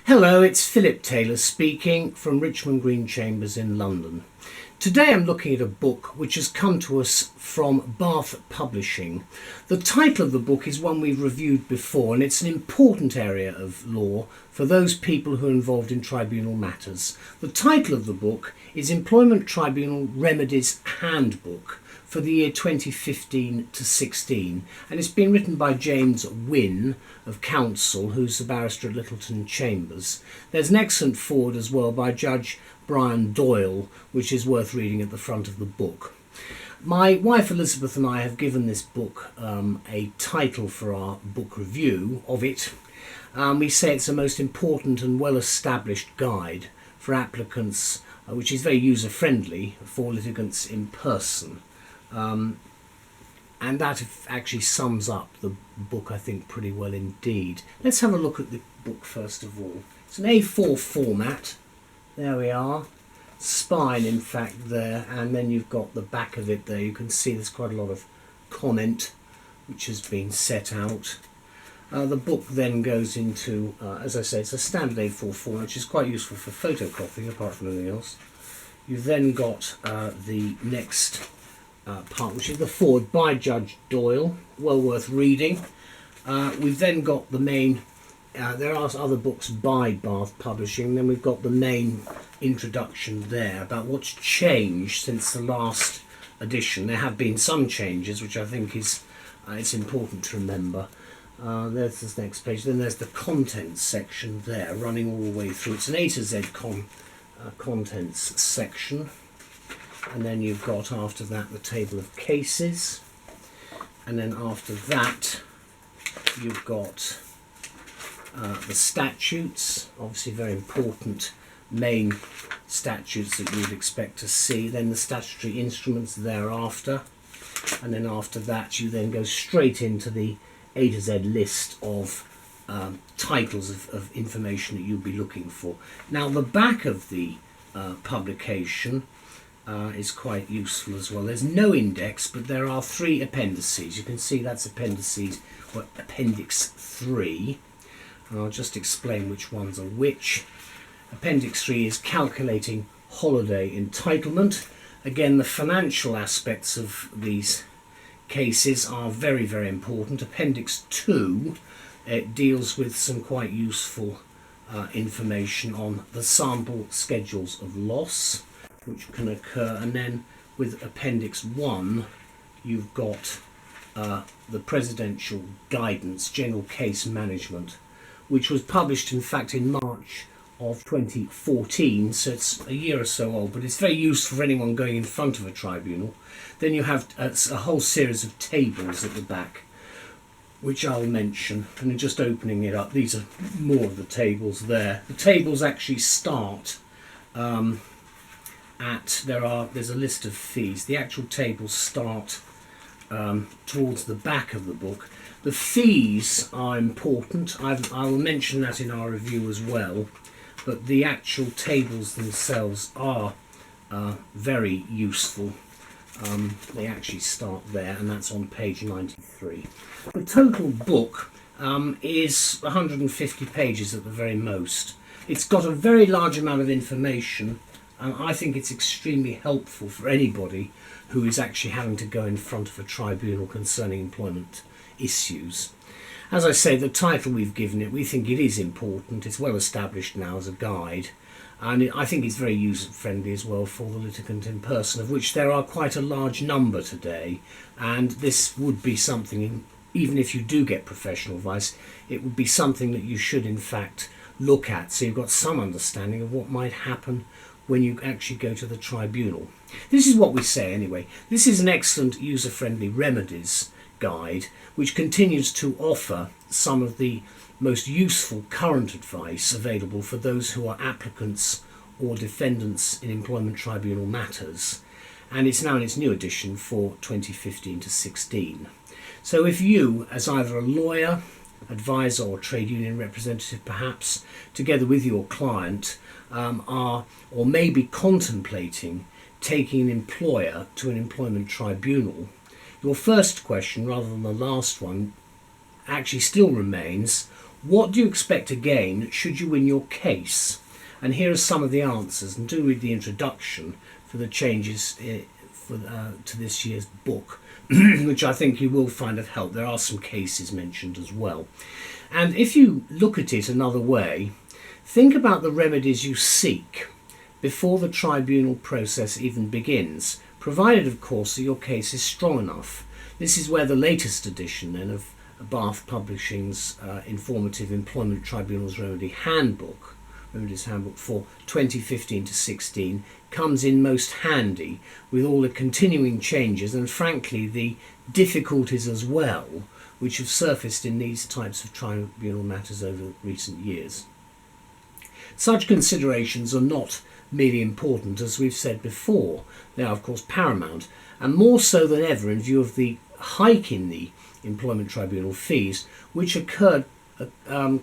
Hello, it's Phillip Taylor speaking from Richmond Green Chambers in London. Today I'm looking at a book which has come to us from Bath Publishing. The title of the book is one we've reviewed before, and it's an important area of law for those people who are involved in tribunal matters. The title of the book is Employment Tribunal Remedies Handbook for the year 2015 to 16, and it's been written by James Wynne of Counsel, who's a barrister at Littleton Chambers. There's an excellent foreword as well by Judge Brian Doyle, which is worth reading at the front of the book. My wife Elizabeth and I have given this book a title for our book review of it. We say it's the most important and well-established guide for applicants, which is very user-friendly for litigants in person. And that actually sums up the book, I think, pretty well indeed. Let's have a look at the book first of all. It's an A4 format. There we are. Spine, in fact, there, and then you've got the back of it there. You can see there's quite a lot of comment which has been set out. The book then goes into, as I say, it's a standard A4 format, which is quite useful for photocopying apart from anything else. You've then got the next part, which is the foreword by Judge Doyle, well worth reading. We've then got the main, there are other books by Bath Publishing, then we've got the main introduction there about what's changed since the last edition. There have been some changes, which I think is it's important to remember. There's this next page, then there's the contents section there, running all the way through. It's an A to Z contents section. And then you've got after that the table of cases, and then after that you've got the statutes, obviously very important main statutes that you would expect to see, then the statutory instruments thereafter, and then after that you then go straight into the A to Z list of titles of information that you'll be looking for. Now the back of the publication is quite useful as well. There's no index, but there are 3 appendices. You can see that's appendices, or Appendix 3. And I'll just explain which ones are which. Appendix 3 is calculating holiday entitlement. Again, the financial aspects of these cases are very, very important. Appendix 2 deals with some quite useful information on the sample schedules of loss which can occur, and then with Appendix 1 you've got the Presidential Guidance, General Case Management, which was published in fact in March of 2014, so it's a year or so old, but it's very useful for anyone going in front of a tribunal. Then you have a whole series of tables at the back, which I'll mention, and then just opening it up, these are more of the tables there. The tables actually start there's a list of fees. The actual tables start towards the back of the book. The fees are important. I will mention that in our review as well, but the actual tables themselves are very useful. They actually start there, and that's on page 93. The total book is 150 pages at the very most. It's got a very large amount of information, and I think it's extremely helpful for anybody who is actually having to go in front of a tribunal concerning employment issues. As I say, the title we've given it, we think it is important. It's well established now as a guide, and I think it's very user-friendly as well for the litigant in person, of which there are quite a large number today, and this would be something, even if you do get professional advice, it would be something that you should in fact look at, so you've got some understanding of what might happen when you actually go to the tribunal. This is what we say anyway. This is an excellent user-friendly remedies guide which continues to offer some of the most useful current advice available for those who are applicants or defendants in employment tribunal matters, and it's now in its new edition for 2015 to 16. So if you, as either a lawyer, advisor or trade union representative perhaps, together with your client, are or may be contemplating taking an employer to an employment tribunal, your first question, rather than the last one, actually still remains: What do you expect to gain should you win your case? And here are some of the answers, and do read the introduction for the changes to this year's book, which I think you will find of help. There are some cases mentioned as well. And if you look at it another way, think about the remedies you seek before the tribunal process even begins, provided of course that your case is strong enough. This is where the latest edition then of Bath Publishing's informative Employment Tribunals Remedies Handbook for 2015 to 16 comes in most handy, with all the continuing changes and frankly the difficulties as well which have surfaced in these types of tribunal matters over recent years. Such considerations are not merely important, as we've said before, they are of course paramount, and more so than ever in view of the hike in the employment tribunal fees, which occurred and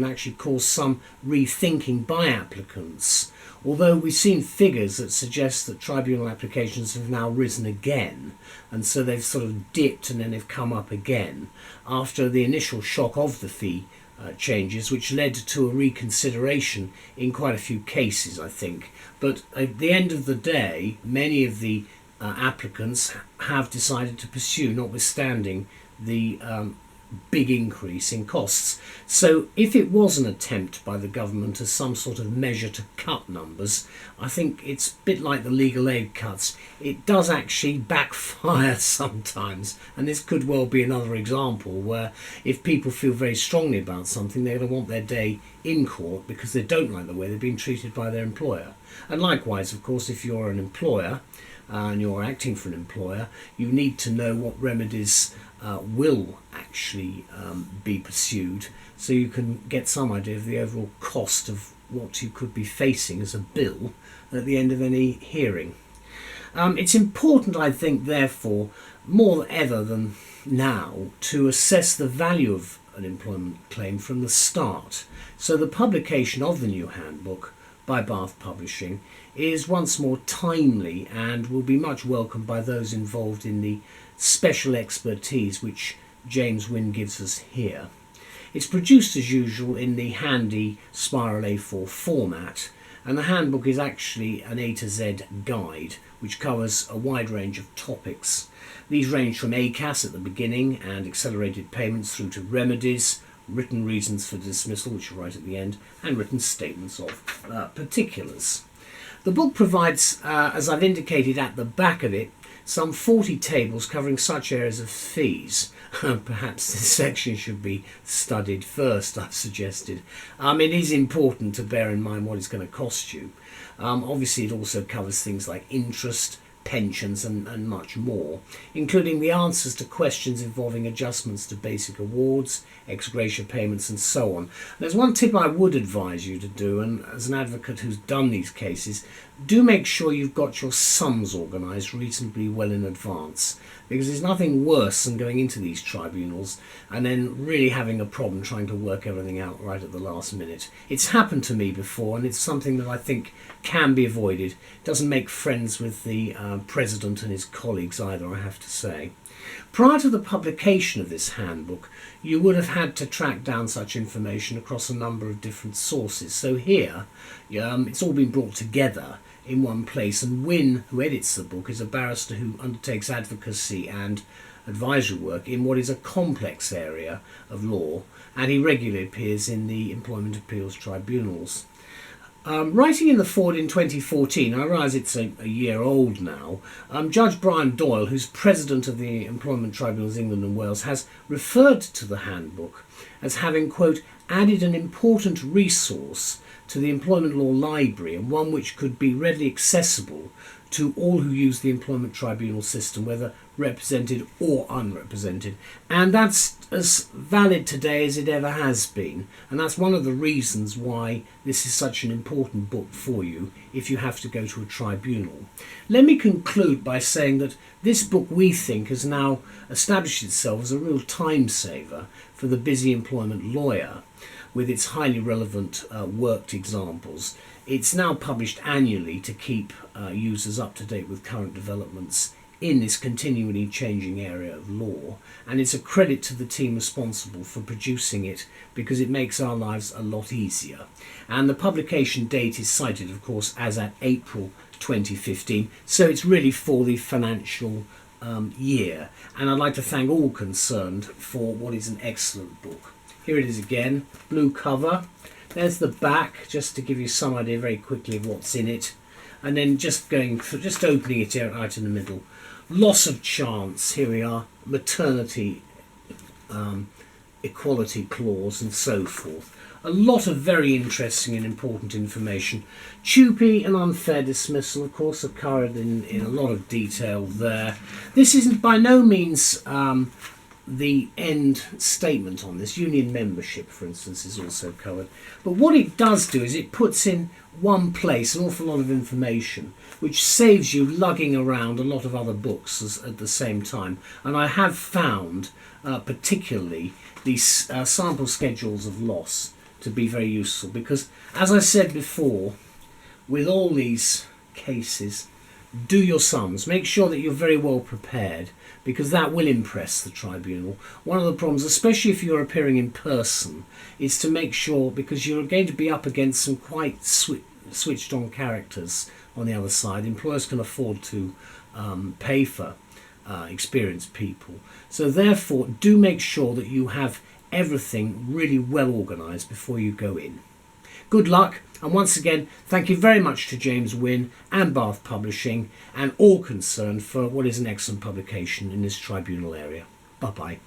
actually caused some rethinking by applicants, although we've seen figures that suggest that tribunal applications have now risen again, and so they've sort of dipped and then they've come up again after the initial shock of the fee changes, which led to a reconsideration in quite a few cases, I think. But at the end of the day, many of the applicants have decided to pursue, notwithstanding the big increase in costs. So if it was an attempt by the government as some sort of measure to cut numbers, I think it's a bit like the legal aid cuts. It does actually backfire sometimes, and this could well be another example where if people feel very strongly about something, they're going to want their day in court because they don't like the way they've been treated by their employer. And likewise, of course, if you're an employer and you're acting for an employer, you need to know what remedies will actually be pursued, so you can get some idea of the overall cost of what you could be facing as a bill at the end of any hearing. It's important, I think, therefore, more ever than now, to assess the value of an employment claim from the start. So the publication of the new handbook by Bath Publishing is once more timely and will be much welcomed by those involved in the special expertise which James Wynne gives us here. It's produced as usual in the handy spiral A4 format, and the handbook is actually an A to Z guide which covers a wide range of topics. These range from ACAS at the beginning and accelerated payments through to remedies, written reasons for dismissal, which are right at the end, and written statements of particulars. The book provides, as I've indicated at the back of it, some 40 tables covering such areas of fees. Perhaps this section should be studied first, I've suggested. It is important to bear in mind what it's going to cost you. Obviously it also covers things like interest, pensions and much more, including the answers to questions involving adjustments to basic awards, ex gratia payments and so on. There's one tip I would advise you to do, and as an advocate who's done these cases, do make sure you've got your sums organised reasonably well in advance, because there's nothing worse than going into these tribunals and then really having a problem trying to work everything out right at the last minute. It's happened to me before, and it's something that I think can be avoided. It doesn't make friends with the president and his colleagues either, I have to say. Prior to the publication of this handbook, you would have had to track down such information across a number of different sources. So here, it's all been brought together in one place, and Wynne, who edits the book, is a barrister who undertakes advocacy and advisory work in what is a complex area of law, and he regularly appears in the employment appeals tribunals. Writing in the Foreword in 2014, I realise it's a year old now, Judge Brian Doyle, who's president of the Employment Tribunals England and Wales, has referred to the handbook as having, quote, added an important resource to the employment law library, and one which could be readily accessible to all who use the employment tribunal system, whether represented or unrepresented. And that's as valid today as it ever has been, and that's one of the reasons why this is such an important book for you if you have to go to a tribunal. Let me conclude by saying that this book, we think, has now established itself as a real time saver for the busy employment lawyer, with its highly relevant worked examples. It's now published annually to keep users up to date with current developments in this continually changing area of law, and it's a credit to the team responsible for producing it because it makes our lives a lot easier. And the publication date is cited, of course, as at April 2015, so it's really for the financial year. And I'd like to thank all concerned for what is an excellent book. Here it is again, blue cover. There's the back, just to give you some idea very quickly of what's in it. And then just opening it out in the middle. Loss of chance, here we are, maternity equality clause and so forth. A lot of very interesting and important information. Tupi and unfair dismissal, of course, are covered in a lot of detail there. This isn't by no means the end statement on this. Union membership, for instance, is also covered. But what it does do is it puts in one place an awful lot of information, which saves you lugging around a lot of other books at the same time. And I have found particularly these sample schedules of loss to be very useful, because, as I said before, with all these cases, do your sums. Make sure that you're very well prepared, because that will impress the tribunal. One of the problems, especially if you're appearing in person, is to make sure, because you're going to be up against some quite switched on characters on the other side. Employers can afford to pay for experienced people. So therefore, do make sure that you have everything really well organised before you go in. Good luck, and once again, thank you very much to James Wynne and Bath Publishing and all concerned for what is an excellent publication in this tribunal area. Bye-bye.